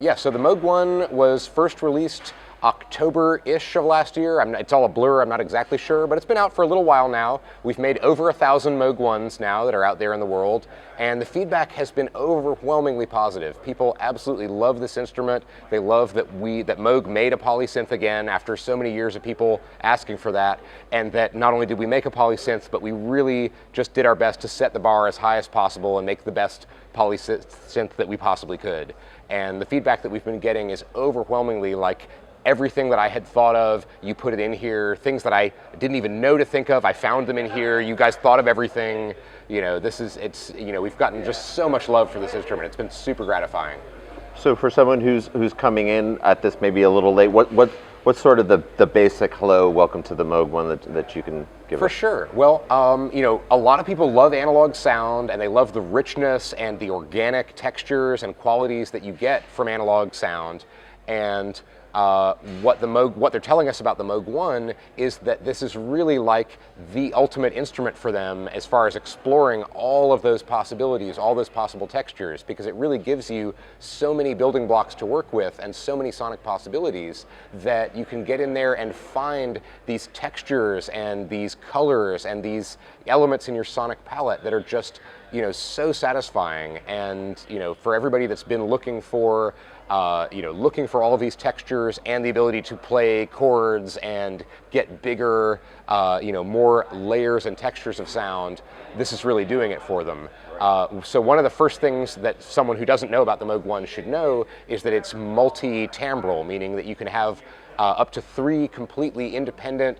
Yeah, so the Moog One was first released October-ish of last year. It's all a blur, I'm not exactly sure, but it's been out for a little while now. We've made over 1,000 Moog Ones now that are out there in the world, and the feedback has been overwhelmingly positive. People absolutely love this instrument. They love that Moog made a polysynth again after so many years of people asking for that, and that not only did we make a polysynth, but we really just did our best to set the bar as high as possible and make the best polysynth that we possibly could. And the feedback that we've been getting is overwhelmingly like, everything that I had thought of, you put it in here. Things that I didn't even know to think of, I found them in here. You guys thought of everything. You know, we've gotten just so much love for this instrument. It's been super gratifying. So for someone who's coming in at this maybe a little late, what's sort of the basic hello, welcome to the Moog One that you can give For us? sure. Well, you know, a lot of people love analog sound, and they love the richness and the organic textures and qualities that you get from analog sound. And what they're telling us about the Moog One is that this is really like the ultimate instrument for them as far as exploring all of those possibilities, all those possible textures, because it really gives you so many building blocks to work with and so many sonic possibilities that you can get in there and find these textures and these colors and these elements in your sonic palette that are just, you know, so satisfying. And, you know, for everybody that's been looking for all of these textures and the ability to play chords and get bigger, more layers and textures of sound, this is really doing it for them. So one of the first things that someone who doesn't know about the Moog One should know is that it's multi-timbral, meaning that you can have up to 3 completely independent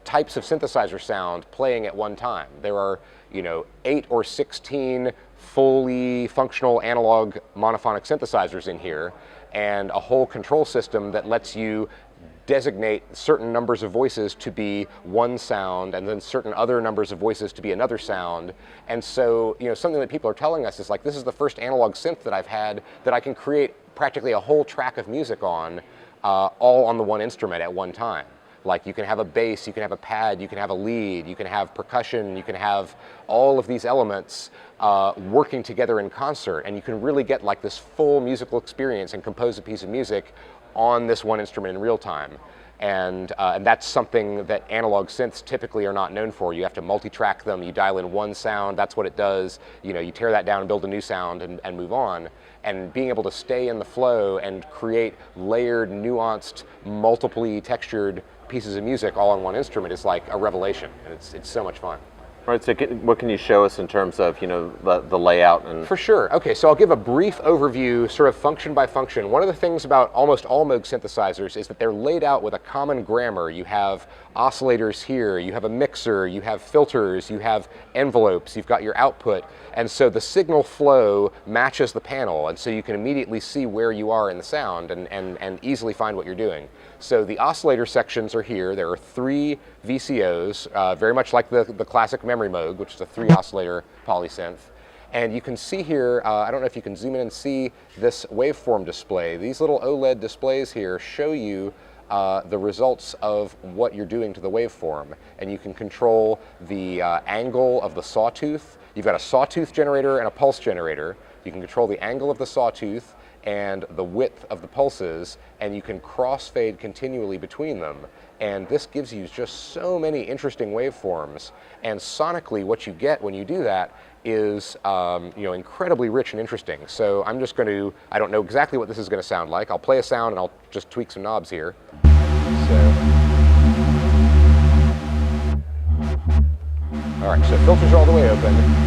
types of synthesizer sound playing at one time. There are, 8 or 16 fully functional analog monophonic synthesizers in here, and a whole control system that lets you designate certain numbers of voices to be one sound and then certain other numbers of voices to be another sound. And so, something that people are telling us is like, this is the first analog synth that I've had that I can create practically a whole track of music on, all on the one instrument at one time. Like, you can have a bass, you can have a pad, you can have a lead, you can have percussion, you can have all of these elements working together in concert, and you can really get like this full musical experience and compose a piece of music on this one instrument in real time. And that's something that analog synths typically are not known for. You have to multi-track them, you dial in one sound, that's what it does. You tear that down and build a new sound and move on. And being able to stay in the flow and create layered, nuanced, multiply textured pieces of music all on one instrument is like a revelation, and it's so much fun. All right, so what can you show us in terms of, the layout? And For sure. Okay, so I'll give a brief overview, sort of function by function. One of the things about almost all Moog synthesizers is that they're laid out with a common grammar. You have oscillators here, you have a mixer, you have filters, you have envelopes, you've got your output, and so the signal flow matches the panel, and so you can immediately see where you are in the sound and easily find what you're doing. So the oscillator sections are here. There are 3 VCOs, very much like the classic memory Moog, which is a 3 oscillator polysynth. And you can see here, I don't know if you can zoom in and see this waveform display. These little OLED displays here show you the results of what you're doing to the waveform. And you can control the angle of the sawtooth. You've got a sawtooth generator and a pulse generator. You can control the angle of the sawtooth and the width of the pulses, and you can crossfade continually between them. And this gives you just so many interesting waveforms. And sonically, what you get when you do that is incredibly rich and interesting. So I'm just going to, I don't know exactly what this is going to sound like. I'll play a sound and I'll just tweak some knobs here. All right, so filters are all the way open.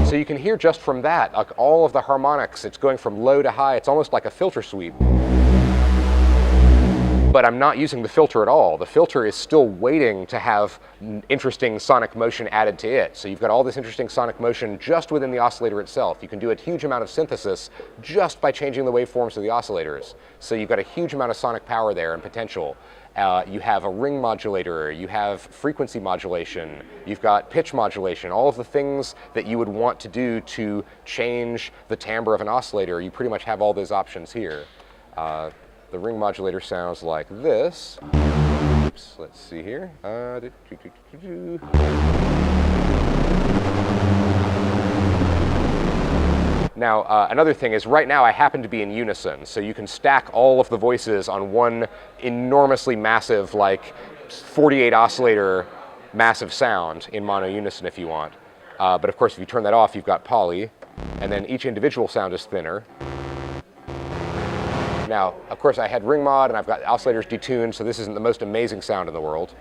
So you can hear just from that, like all of the harmonics, it's going from low to high. It's almost like a filter sweep. But I'm not using the filter at all. The filter is still waiting to have interesting sonic motion added to it. So you've got all this interesting sonic motion just within the oscillator itself. You can do a huge amount of synthesis just by changing the waveforms of the oscillators. So you've got a huge amount of sonic power there and potential. You have a ring modulator, you have frequency modulation, you've got pitch modulation, all of the things that you would want to do to change the timbre of an oscillator. You pretty much have all those options here. The ring modulator sounds like this. Oops, let's see here. Now, another thing is right now I happen to be in unison, so you can stack all of the voices on one enormously massive, like 48 oscillator massive sound in mono unison if you want. But of course, if you turn that off, you've got poly, and then each individual sound is thinner. Now, of course, I had ring mod and I've got oscillators detuned, so this isn't the most amazing sound in the world.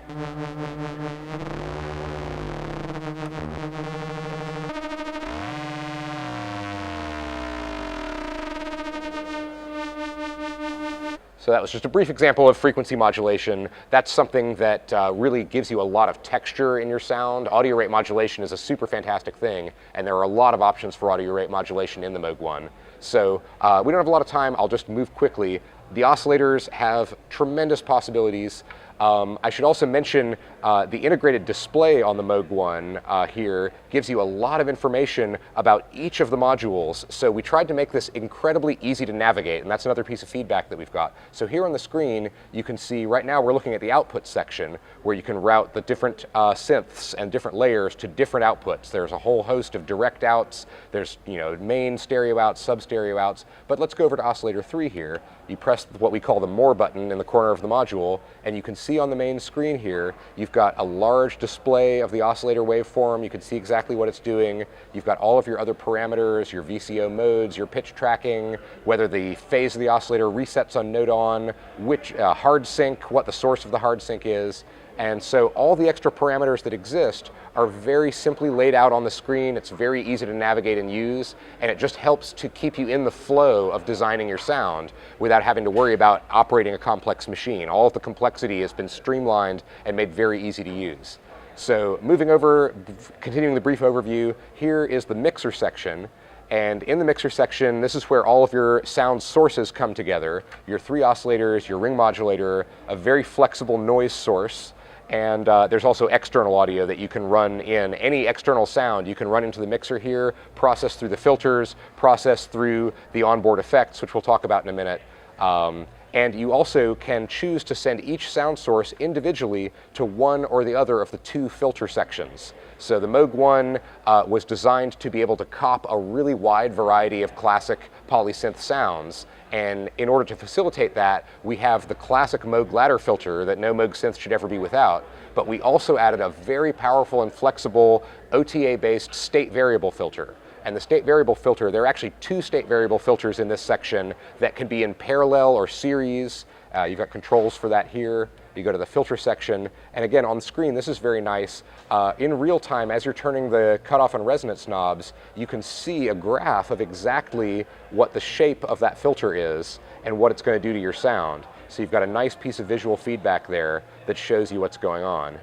So that was just a brief example of frequency modulation. That's something that really gives you a lot of texture in your sound. Audio rate modulation is a super fantastic thing, and there are a lot of options for audio rate modulation in the Moog One. So we don't have a lot of time, I'll just move quickly. The oscillators have tremendous possibilities. I should also mention the integrated display on the Moog One here gives you a lot of information about each of the modules. So we tried to make this incredibly easy to navigate, and that's another piece of feedback that we've got. So here on the screen, you can see right now we're looking at the output section where you can route the different synths and different layers to different outputs. There's a whole host of direct outs. There's main stereo outs, sub stereo outs. But let's go over to oscillator 3 here. You press what we call the More button in the corner of the module, and you can see on the main screen here, you've got a large display of the oscillator waveform. You can see exactly what it's doing. You've got all of your other parameters, your VCO modes, your pitch tracking, whether the phase of the oscillator resets on note on, which hard sync, what the source of the hard sync is. And so all the extra parameters that exist are very simply laid out on the screen. It's very easy to navigate and use, and it just helps to keep you in the flow of designing your sound without having to worry about operating a complex machine. All of the complexity has been streamlined and made very easy to use. So moving over, continuing the brief overview, here is the mixer section. And in the mixer section, this is where all of your sound sources come together. Your 3 oscillators, your ring modulator, a very flexible noise source, and there's also external audio that you can run in. Any external sound you can run into the mixer here, process through the filters, process through the onboard effects, which we'll talk about in a minute. And you also can choose to send each sound source individually to one or the other of the 2 filter sections. So the Moog One was designed to be able to cop a really wide variety of classic polysynth sounds. And in order to facilitate that, we have the classic Moog ladder filter that no Moog synth should ever be without. But we also added a very powerful and flexible OTA-based state variable filter. And the state variable filter, there are actually 2 state variable filters in this section that can be in parallel or series. You've got controls for that here. You go to the filter section, and again on the screen, this is very nice. In real time, as you're turning the cutoff and resonance knobs, you can see a graph of exactly what the shape of that filter is and what it's going to do to your sound. So you've got a nice piece of visual feedback there that shows you what's going on.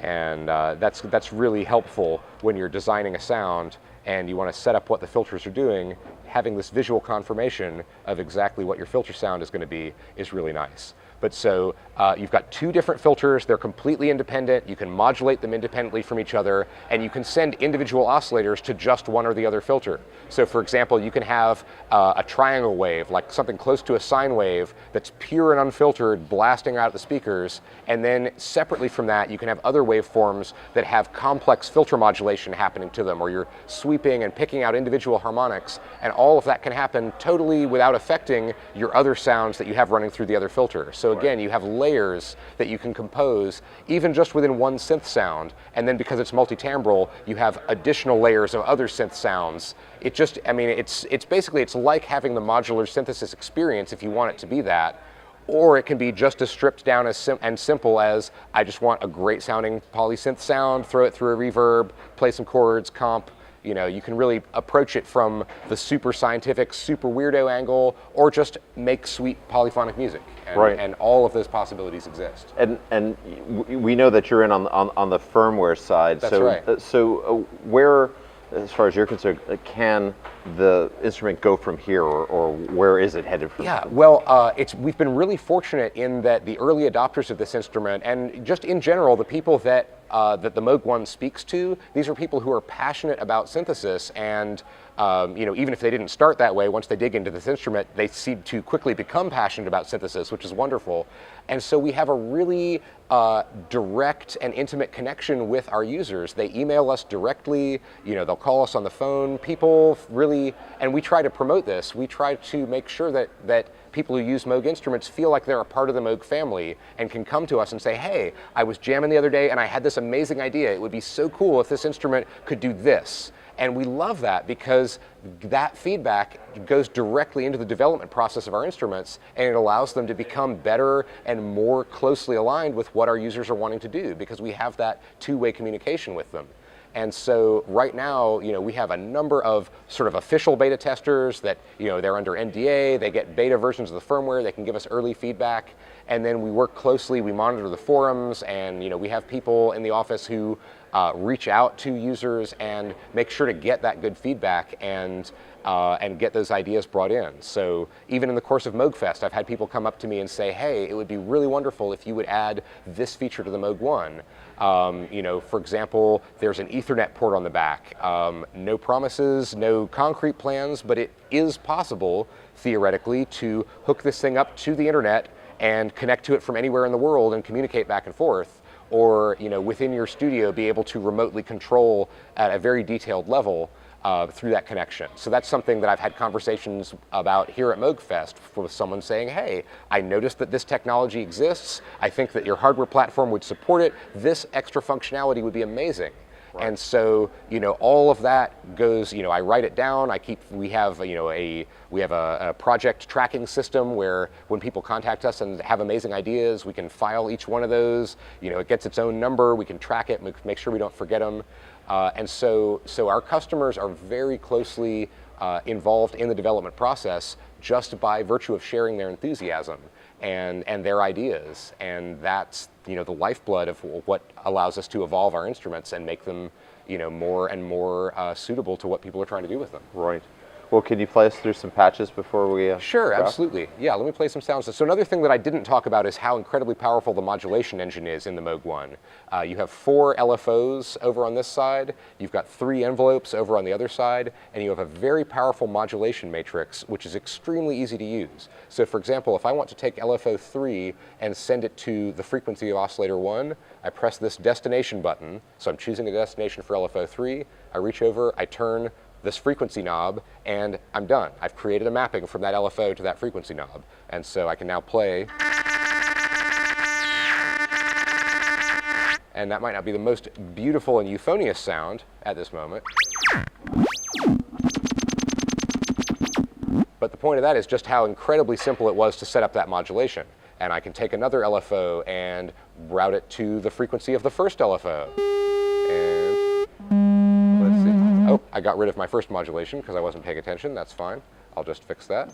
And that's really helpful when you're designing a sound and you want to set up what the filters are doing. Having this visual confirmation of exactly what your filter sound is going to be is really nice. But so you've got 2 different filters. They're completely independent. You can modulate them independently from each other, and you can send individual oscillators to just one or the other filter. So for example, you can have a triangle wave, like something close to a sine wave that's pure and unfiltered, blasting out the speakers, and then separately from that, you can have other waveforms that have complex filter modulation happening to them, or you're sweeping and picking out individual harmonics, and all of that can happen totally without affecting your other sounds that you have running through the other filter. So again, you have layers that you can compose even just within one synth sound, and then because it's multi-timbral, you have additional layers of other synth sounds. It just, I mean, it's basically, it's like having the modular synthesis experience if you want it to be that, or it can be just as stripped down and simple as, I just want a great sounding polysynth sound, throw it through a reverb, play some chords, comp. You know, you can really approach it from the super scientific, super weirdo angle, or just make sweet polyphonic music. And, right. And all of those possibilities exist. And we know that you're in on the firmware side. That's so, right. So where as far as you're concerned, can the instrument go from here, or where is it headed from? Yeah, well, we've been really fortunate in that the early adopters of this instrument, and just in general, the people that the Moog One speaks to, these are people who are passionate about synthesis, and even if they didn't start that way, once they dig into this instrument, they seem to quickly become passionate about synthesis, which is wonderful. And so we have a really direct and intimate connection with our users. They email us directly, they'll call us on the phone. People really, and we try to promote this. We try to make sure that people who use Moog instruments feel like they're a part of the Moog family and can come to us and say, hey, I was jamming the other day and I had this amazing idea. It would be so cool if this instrument could do this. And we love that because that feedback goes directly into the development process of our instruments, and it allows them to become better and more closely aligned with what our users are wanting to do, because we have that two-way communication with them. And so right now, we have a number of sort of official beta testers that, they're under NDA, they get beta versions of the firmware, they can give us early feedback, and then we work closely, we monitor the forums, and we have people in the office who reach out to users and make sure to get that good feedback and get those ideas brought in. So even in the course of Moogfest, I've had people come up to me and say, hey, it would be really wonderful if you would add this feature to the Moog One. For example, there's an Ethernet port on the back. No promises, no concrete plans, but it is possible, theoretically, to hook this thing up to the internet and connect to it from anywhere in the world and communicate back and forth. Or within your studio, be able to remotely control at a very detailed level through that connection. So that's something that I've had conversations about here at Moogfest with someone saying, hey, I noticed that this technology exists. I think that your hardware platform would support it. This extra functionality would be amazing. Right. And so, all of that goes, I write it down. We have, a project tracking system where when people contact us and have amazing ideas, we can file each one of those. It gets its own number. We can track it, make sure we don't forget them. And so our customers are very closely involved in the development process just by virtue of sharing their enthusiasm and their ideas. And that's the lifeblood of what allows us to evolve our instruments and make them more and more suitable to what people are trying to do with them. Right. Well, can you play us through some patches before we Sure, go? Absolutely. Yeah, let me play some sounds. So another thing that I didn't talk about is how incredibly powerful the modulation engine is in the Moog One. You have 4 LFOs over on this side, you've got 3 envelopes over on the other side, and you have a very powerful modulation matrix, which is extremely easy to use. So for example, if I want to take LFO 3 and send it to the frequency of Oscillator 1, I press this destination button, so I'm choosing a destination for LFO 3, I reach over, I turn this frequency knob, and I'm done. I've created a mapping from that LFO to that frequency knob. And so I can now play. And that might not be the most beautiful and euphonious sound at this moment. But the point of that is just how incredibly simple it was to set up that modulation. And I can take another LFO and route it to the frequency of the first LFO. And let's see. Oh, I got rid of my first modulation because I wasn't paying attention. That's fine. I'll just fix that.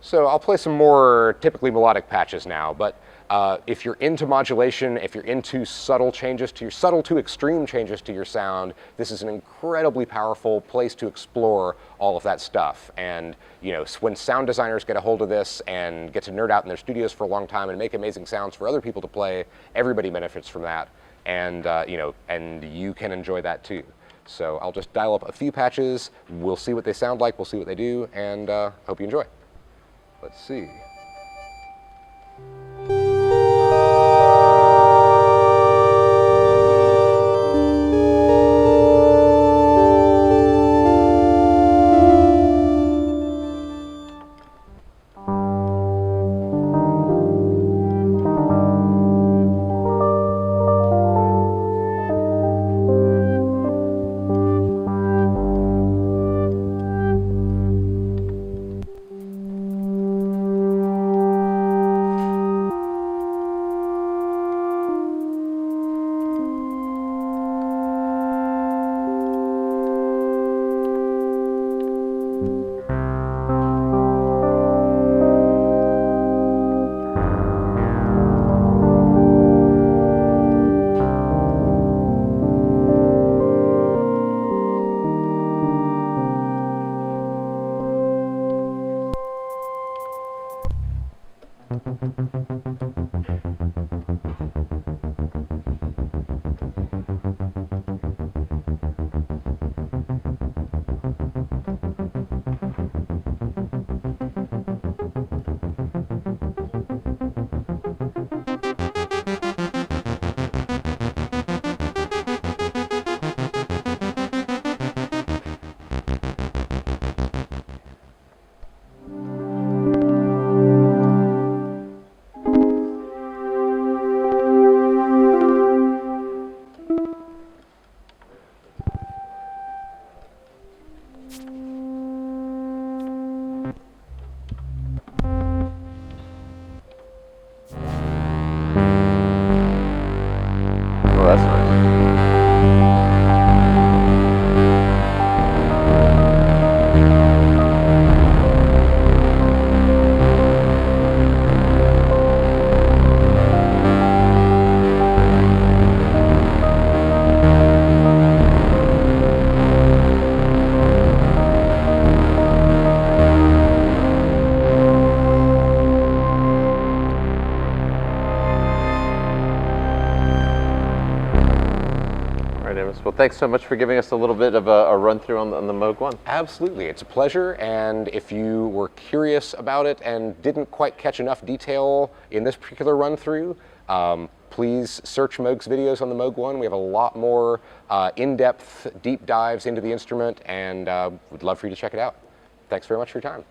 So I'll play some more typically melodic patches now, but if you're into modulation, if you're into subtle to extreme changes to your sound, this is an incredibly powerful place to explore all of that stuff. And when sound designers get a hold of this and get to nerd out in their studios for a long time and make amazing sounds for other people to play, everybody benefits from that, and and you can enjoy that too. So I'll just dial up a few patches. We'll see what they sound like. We'll see what they do, and hope you enjoy. Let's see. Oh, that's nice. All right, Amos. Well, thanks so much for giving us a little bit of a run through on the Moog One. Absolutely, it's a pleasure, and if you were curious about it and didn't quite catch enough detail in this particular run through, please search Moog's videos on the Moog One. We have a lot more in-depth deep dives into the instrument, and we'd love for you to check it out. Thanks very much for your time.